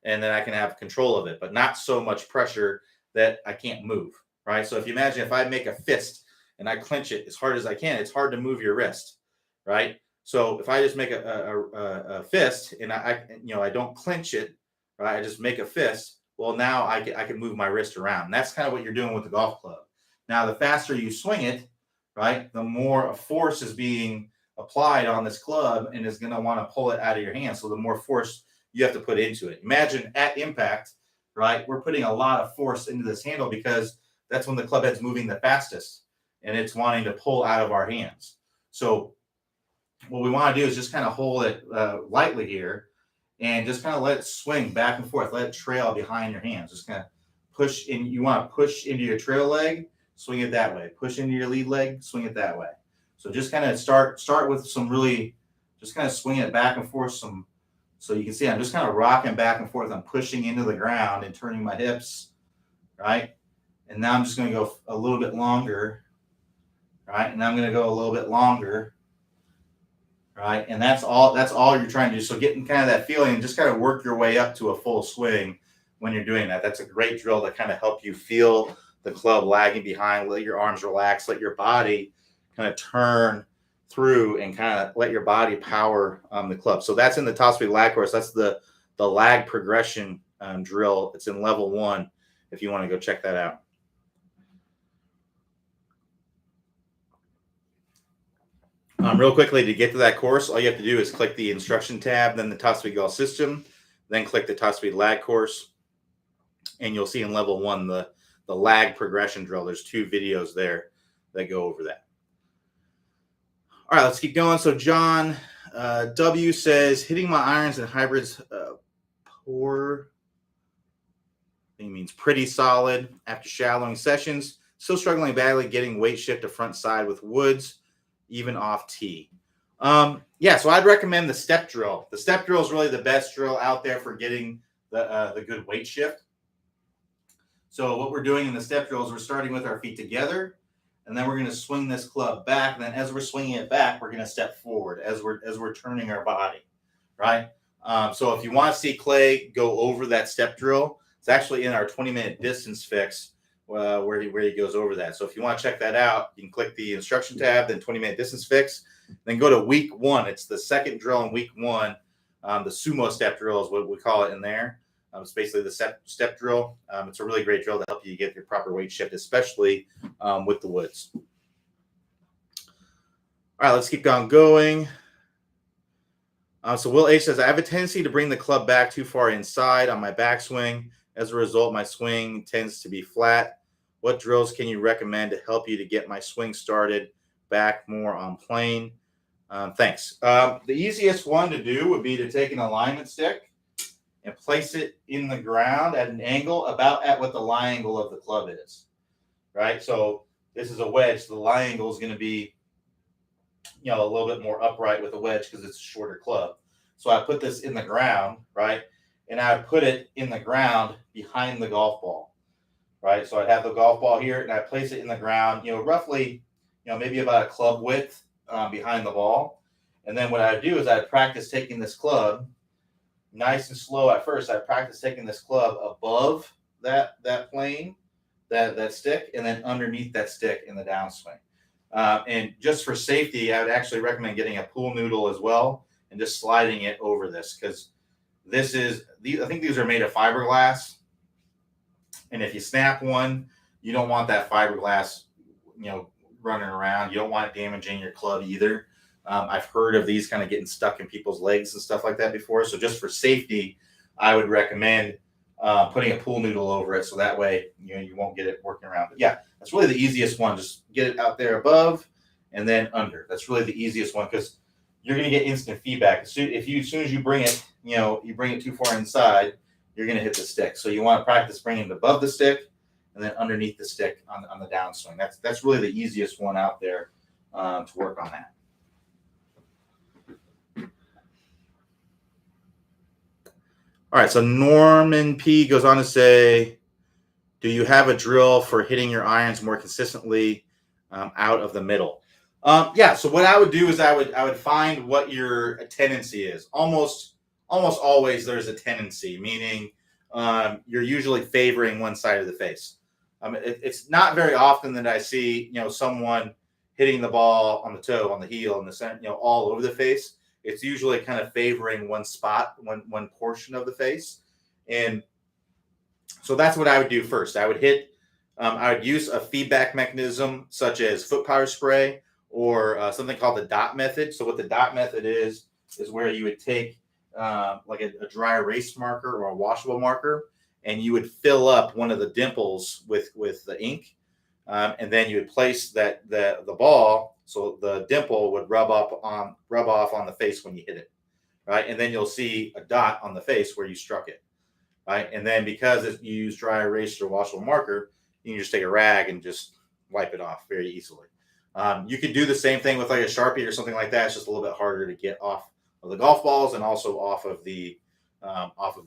and then I can have control of it, but not so much pressure that I can't move, right? So if you imagine if I make a fist and I clench it as hard as I can, it's hard to move your wrist, right? So if I just make a fist and I don't clench it, right? I just make a fist. Well, now I can move my wrist around. And that's kind of what you're doing with the golf club. Now, the faster you swing it, right, the more force is being applied on this club and is going to want to pull it out of your hand. So the more force you have to put into it. Imagine at impact, right, we're putting a lot of force into this handle because that's when the club head's moving the fastest and it's wanting to pull out of our hands. So what we want to do is just kind of hold it lightly here and just kind of let it swing back and forth. Let it trail behind your hands. Just kind of push in. You want to push into your trail leg, swing it that way. Push into your lead leg, swing it that way. So just kind of start with some really, just kind of swinging it back and forth. So you can see I'm just kind of rocking back and forth. I'm pushing into the ground and turning my hips, right? And now I'm just going to go a little bit longer, right? And I'm going to go a little bit longer, right? And that's all you're trying to do. So getting kind of that feeling and just kind of work your way up to a full swing when you're doing that. That's a great drill to kind of help you feel the club lagging behind. Let your arms relax. Let your body kind of turn through and kind of let your body power the club. So that's in the top speed lag course. That's the lag progression drill. It's in level 1 if you want to go check that out. Real quickly, to get to that course, all you have to do is click the instruction tab, then the top speed golf system, then click the top speed lag course, and you'll see in level 1 the lag progression drill. There's 2 videos there that go over that. All right, let's keep going. So John W says, hitting my irons and hybrids poor. I think it means pretty solid after shallowing sessions. Still struggling badly getting weight shift to front side with woods, even off tee. Yeah, so I'd recommend the step drill. The step drill is really the best drill out there for getting the good weight shift. So what we're doing in the step drill is we're starting with our feet together, and then we're going to swing this club back. And then as we're swinging it back, we're going to step forward as we're turning our body, right? So if you want to see Clay go over that step drill, it's actually in our 20-minute distance fix where he goes over that. So if you want to check that out, you can click the instruction tab, then 20-minute distance fix, then go to week 1. It's the second drill in week 1. The sumo step drill is what we call it in there. It's basically the step drill. It's a really great drill to help you get your proper weight shift, especially with the woods. All right, let's keep on going. So Will H says, I have a tendency to bring the club back too far inside on my backswing. As a result, my swing tends to be flat. What drills can you recommend to help you to get my swing started back more on plane? Thanks. The easiest one to do would be to take an alignment stick and place it in the ground at an angle about at what the lie angle of the club is, right? So this is a wedge. So the lie angle is going to be, a little bit more upright with a wedge because it's a shorter club. So I put this in the ground, right? And I put it in the ground behind the golf ball, right? So I'd have the golf ball here, and I place it in the ground, roughly, maybe about a club width behind the ball. And then what I do is I practice taking this club nice and slow at first. I practice taking this club above that plane, that stick, and then underneath that stick in the downswing. And just for safety, I would actually recommend getting a pool noodle as well and just sliding it over this, because I think these are made of fiberglass. And if you snap one, you don't want that fiberglass, running around. You don't want it damaging your club either. I've heard of these kind of getting stuck in people's legs and stuff like that before. So just for safety, I would recommend putting a pool noodle over it, so that way you won't get it working around. But yeah, that's really the easiest one. Just get it out there above and then under. That's really the easiest one, because you're going to get instant feedback. As soon as you bring it, you bring it too far inside, you're going to hit the stick. So you want to practice bringing it above the stick and then underneath the stick on the downswing. That's really the easiest one out there to work on that. All right, so Norman P goes on to say, do you have a drill for hitting your irons more consistently out of the middle? Yeah, so what I would do is I would find what your tendency is. Almost always there's a tendency, meaning you're usually favoring one side of the face. It's not very often that I see someone hitting the ball on the toe, on the heel, in the center, all over the face. It's usually kind of favoring one spot, one portion of the face. And so that's what I would do first. I would use a feedback mechanism such as foot power spray or something called the dot method. So what the dot method is where you would take like a dry erase marker or a washable marker, and you would fill up one of the dimples with the ink. And then you would place the ball, so the dimple would rub off on the face when you hit it, right? And then you'll see a dot on the face where you struck it, right? And then because you use dry erase or washable marker, you can just take a rag and just wipe it off very easily. You could do the same thing with like a Sharpie or something like that. It's just a little bit harder to get off of the golf balls and also off of the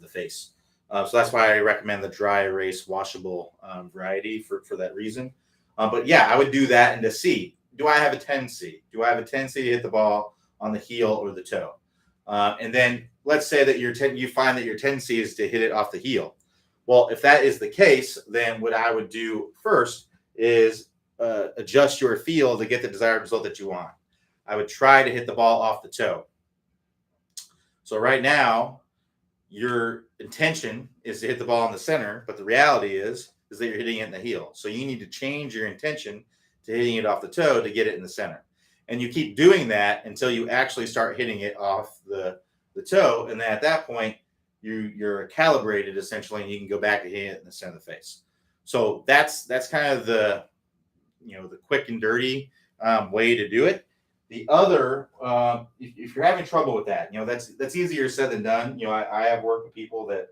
face. So that's why I recommend the dry erase washable variety for that reason. But yeah, I would do that and to see, do I have a tendency? Do I have a tendency to hit the ball on the heel or the toe? And then let's say that you find that your tendency is to hit it off the heel. Well, if that is the case, then what I would do first is adjust your feel to get the desired result that you want. I would try to hit the ball off the toe. So right now, your intention is to hit the ball in the center, but the reality is that you're hitting it in the heel. So you need to change your intention to hitting it off the toe to get it in the center. And you keep doing that until you actually start hitting it off the toe. And then at that point, you're calibrated essentially, and you can go back to hitting it in the center of the face. So that's kind of the quick and dirty way to do it. The other, if you're having trouble with that, that's easier said than done. I have worked with people that,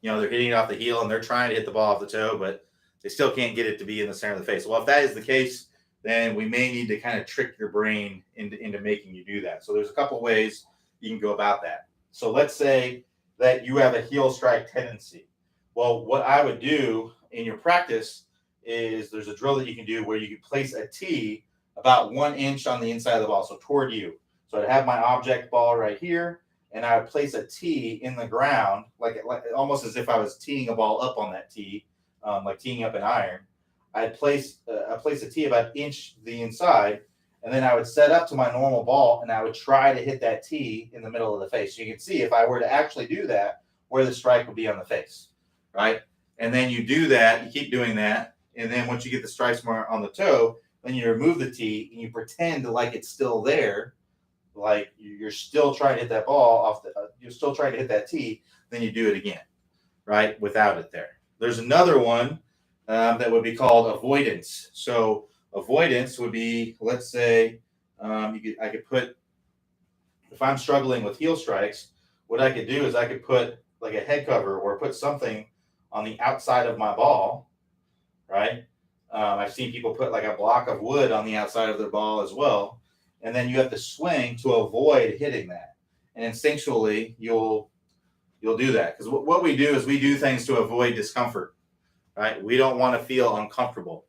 they're hitting it off the heel and they're trying to hit the ball off the toe, but they still can't get it to be in the center of the face. Well, if that is the case, then we may need to kind of trick your brain into making you do that. So there's a couple ways you can go about that. So let's say that you have a heel strike tendency. Well, what I would do in your practice is there's a drill that you can do where you can place a tee about 1 inch on the inside of the ball, so toward you. So I'd have my object ball right here, and I would place a tee in the ground, like almost as if I was teeing a ball up on that tee, like teeing up an iron. I'd place a tee about 1 inch to the inside, and then I would set up to my normal ball, and I would try to hit that tee in the middle of the face. So you can see if I were to actually do that, where the strike would be on the face, right? And then you do that, you keep doing that, and then once you get the strike more on the toe, then you remove the tee and you pretend like it's still there, like you're still trying to hit that ball off you're still trying to hit that tee. Then you do it again, right, without it there. There's another one that would be called avoidance. So avoidance would be, let's say, I could put, if I'm struggling with heel strikes, what I could do is I could put like a head cover or put something on the outside of my ball, right? I've seen people put like a block of wood on the outside of their ball as well. And then you have to swing to avoid hitting that. And instinctually, you'll do that. Because what we do is we do things to avoid discomfort, right? We don't want to feel uncomfortable.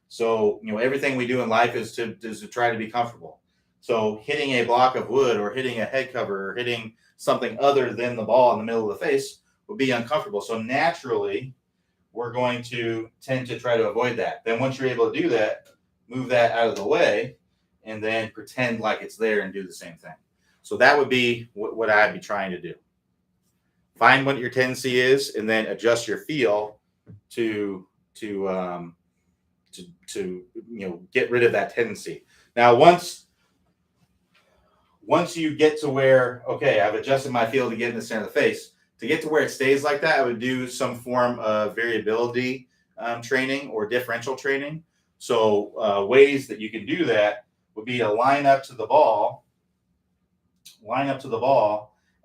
So, everything we do in life is to try to be comfortable. So hitting a block of wood or hitting a head cover or hitting something other than the ball in the middle of the face would be uncomfortable. So naturally, we're going to tend to try to avoid that. Then once you're able to do that, move that out of the way and then pretend like it's there and do the same thing. So that would be what I'd be trying to do. Find what your tendency is and then adjust your feel to get rid of that tendency. Now, once you get to where, okay, I've adjusted my feel to get in the center of the face, to get to where it stays like that, I would do some form of variability training or differential training. So ways that you can do that would be to line up to the ball,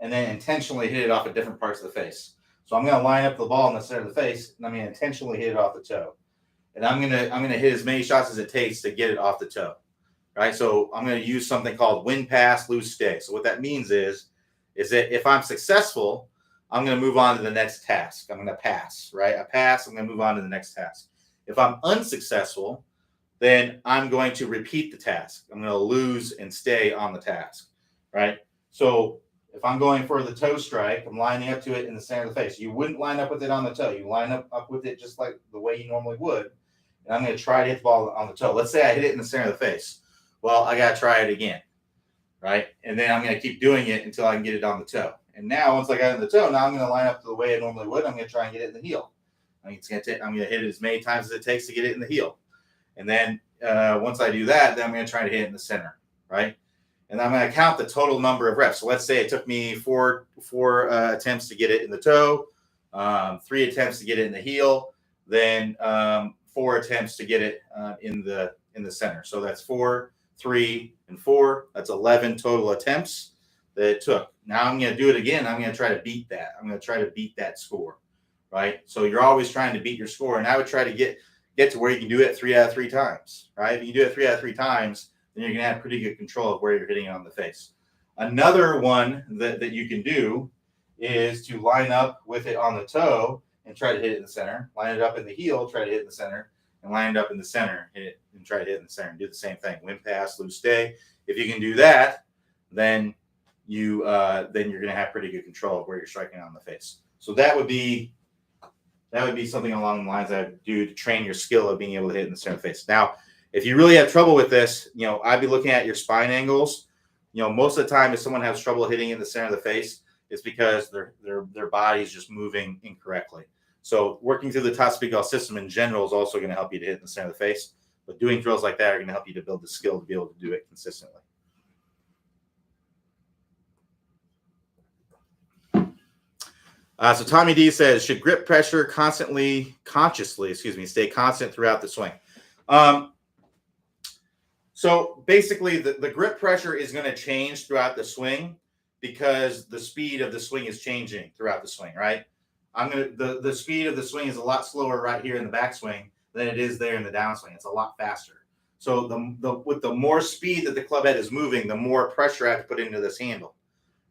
and then intentionally hit it off at different parts of the face. So I'm going to line up the ball in the center of the face, and I'm going to intentionally hit it off the toe. And I'm going to hit as many shots as it takes to get it off the toe. Right? So I'm going to use something called win, pass, lose, stay. So what that means is that if I'm successful, I'm going to move on to the next task. I'm going to pass, right? I pass, I'm going to move on to the next task. If I'm unsuccessful, then I'm going to repeat the task. I'm going to lose and stay on the task, right? So if I'm going for the toe strike, I'm lining up to it in the center of the face. You wouldn't line up with it on the toe. You line up with it just like the way you normally would. And I'm going to try to hit the ball on the toe. Let's say I hit it in the center of the face. Well, I got to try it again, right? And then I'm going to keep doing it until I can get it on the toe. And now, once I got it in the toe, now I'm going to line up the way I normally would. I'm going to try and get it in the heel. I'm going to hit it as many times as it takes to get it in the heel. And then once I do that, then I'm going to try to hit it in the center, right? And I'm going to count the total number of reps. So let's say it took me four attempts to get it in the toe, 3 attempts to get it in the heel, then 4 attempts to get it in the center. So that's 4, 3, and 4. That's 11 total attempts that it took. Now I'm going to do it again. I'm going to try to beat that. I'm going to try to beat that score, right? So you're always trying to beat your score. And I would try to get to where you can do it 3 out of 3 times, right? If you do it 3 out of 3 times, then you're going to have pretty good control of where you're hitting it on the face. Another one that you can do is to line up with it on the toe and try to hit it in the center. Line it up in the heel, try to hit it in the center, and line it up in the center, hit it and try to hit it in the center. And do the same thing. Win, pass, lose, stay. If you can do that, then you're going to have pretty good control of where you're striking on the face. So that would be something along the lines I would do to train your skill of being able to hit in the center of the face. Now, if you really have trouble with this, I'd be looking at your spine angles. Most of the time, if someone has trouble hitting in the center of the face, It's because their body is just moving incorrectly. So working through the Tasbih system in general is also going to help you to hit in the center of the face. But doing drills like that are going to help you to build the skill to be able to do it consistently. So Tommy D says, should grip pressure consciously, stay constant throughout the swing? So basically, the grip pressure is going to change throughout the swing because the speed of the swing is changing throughout the swing, right? The speed of the swing is a lot slower right here in the backswing than it is there in the downswing. It's a lot faster. So with the more speed that the club head is moving, the more pressure I have to put into this handle,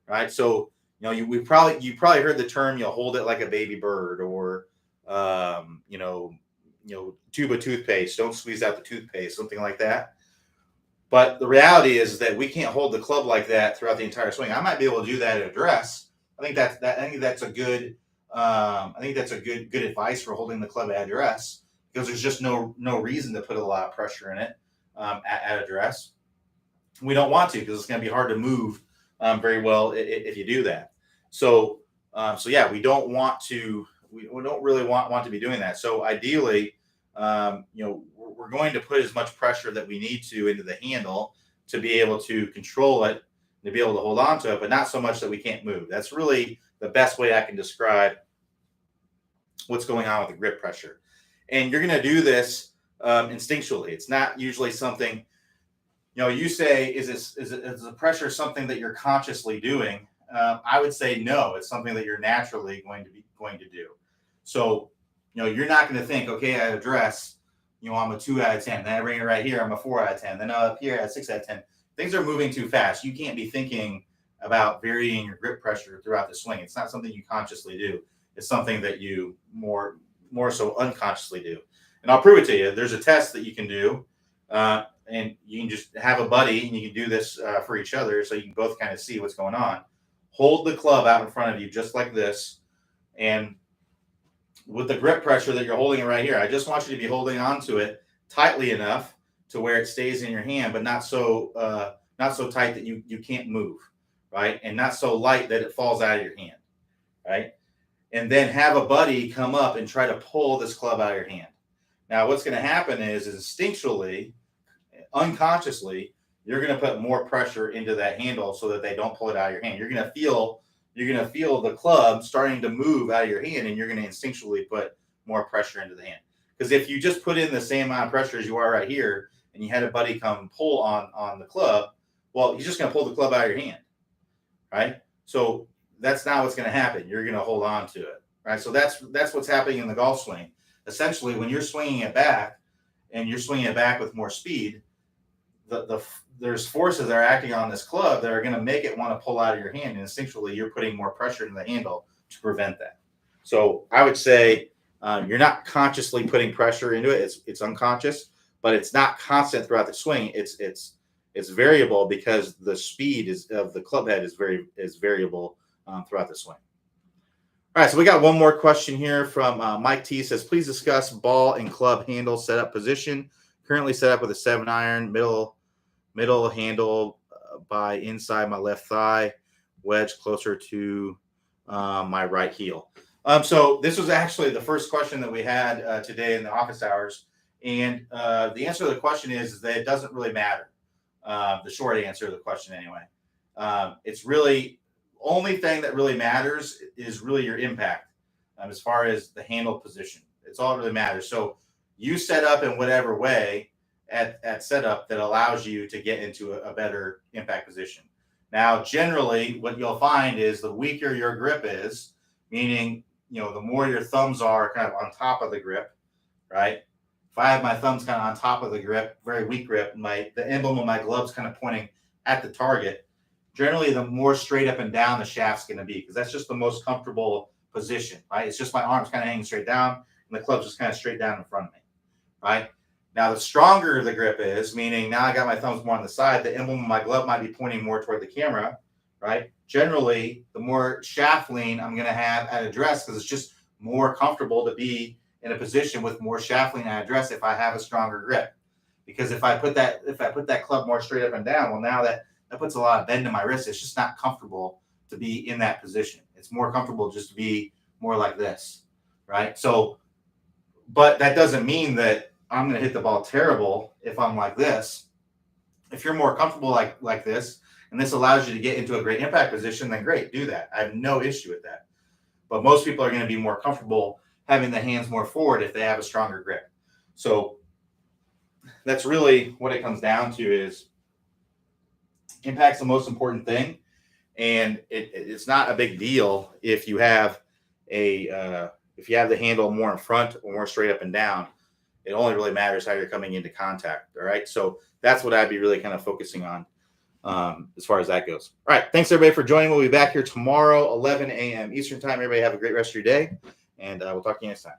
right? So you probably heard the term, hold it like a baby bird, or tube of toothpaste, don't squeeze out the toothpaste, something like that. But the reality is that we can't hold the club like that throughout the entire swing. I might be able to do that at address. I think that's a good good advice for holding the club at address, because there's just no reason to put a lot of pressure in it at address. We don't want to, because it's going to be hard to move very well if you do that. So yeah, we don't really want to be doing that. So ideally, we're going to put as much pressure that we need to into the handle to be able to control it, to be able to hold on to it, but not so much that we can't move. That's really the best way I can describe what's going on with the grip pressure. And you're going to do this instinctually. It's not usually something, you say, is the pressure something that you're consciously doing? I would say no. It's something that you're naturally going to do. So, you're not going to think, okay, I address, I'm a 2 out of 10. Then I bring it right here, I'm a 4 out of 10. Then up here, I'm a 6 out of 10. Things are moving too fast. You can't be thinking about varying your grip pressure throughout the swing. It's not something you consciously do. It's something that you more so unconsciously do. And I'll prove it to you. There's a test that you can do, and you can just have a buddy, and you can do this for each other, so you can both kind of see what's going on. Hold the club out in front of you just like this, and with the grip pressure that you're holding it right here, I just want you to be holding on to it tightly enough to where it stays in your hand, but not so tight that you can't move, right? And not so light that it falls out of your hand, right? And then have a buddy come up and try to pull this club out of your hand. Now, what's going to happen is instinctually, unconsciously, you're going to put more pressure into that handle so that they don't pull it out of your hand. You're going to feel the club starting to move out of your hand, and you're going to instinctually put more pressure into the hand. Because if you just put in the same amount of pressure as you are right here, and you had a buddy come pull on the club, well, you're just going to pull the club out of your hand, right? So that's not what's going to happen. You're going to hold on to it, right? So that's what's happening in the golf swing. Essentially, when you're swinging it back, and you're swinging it back with more speed, there's forces that are acting on this club that are going to make it want to pull out of your hand, and instinctually you're putting more pressure in the handle to prevent that. So I would say you're not consciously putting pressure into it. It's unconscious, but it's not constant throughout the swing. It's variable because the speed of the club head is variable throughout the swing. All right, so we got one more question here from Mike T. Says, please discuss ball and club handle setup position. Currently set up with a 7-iron, middle handle by inside my left thigh, wedge closer to my right heel. So this was actually the first question that we had today in the office hours. And the answer to the question is that it doesn't really matter. The short answer to the question anyway. It's really, only thing that really matters is really your impact as far as the handle position. It's all that really matters. So you set up in whatever way at setup that allows you to get into a better impact position. Now, generally, what you'll find is the weaker your grip is, meaning, the more your thumbs are kind of on top of the grip, right? If I have my thumbs kind of on top of the grip, very weak grip, the emblem of my glove's kind of pointing at the target, generally the more straight up and down the shaft's going to be, because that's just the most comfortable position, right? It's just my arms kind of hanging straight down, and the club's just kind of straight down in front of me, right? Now, the stronger the grip is, meaning now I got my thumbs more on the side, the emblem of my glove might be pointing more toward the camera, right? Generally, the more shaft lean I'm going to have at address, because it's just more comfortable to be in a position with more shaft lean at address if I have a stronger grip. Because if I put that club more straight up and down, well, now that puts a lot of bend in my wrist. It's just not comfortable to be in that position. It's more comfortable just to be more like this, right? So, but that doesn't mean that I'm going to hit the ball terrible if I'm like this. If you're more comfortable like this, and this allows you to get into a great impact position, then great, do that. I have no issue with that. But most people are going to be more comfortable having the hands more forward if they have a stronger grip. So that's really what it comes down to is impact's the most important thing. And it's not a big deal if you have if you have the handle more in front or more straight up and down. It only really matters how you're coming into contact. All right. So that's what I'd be really kind of focusing on as far as that goes. All right. Thanks, everybody, for joining. We'll be back here tomorrow, 11 a.m. Eastern time. Everybody have a great rest of your day, and we'll talk to you next time.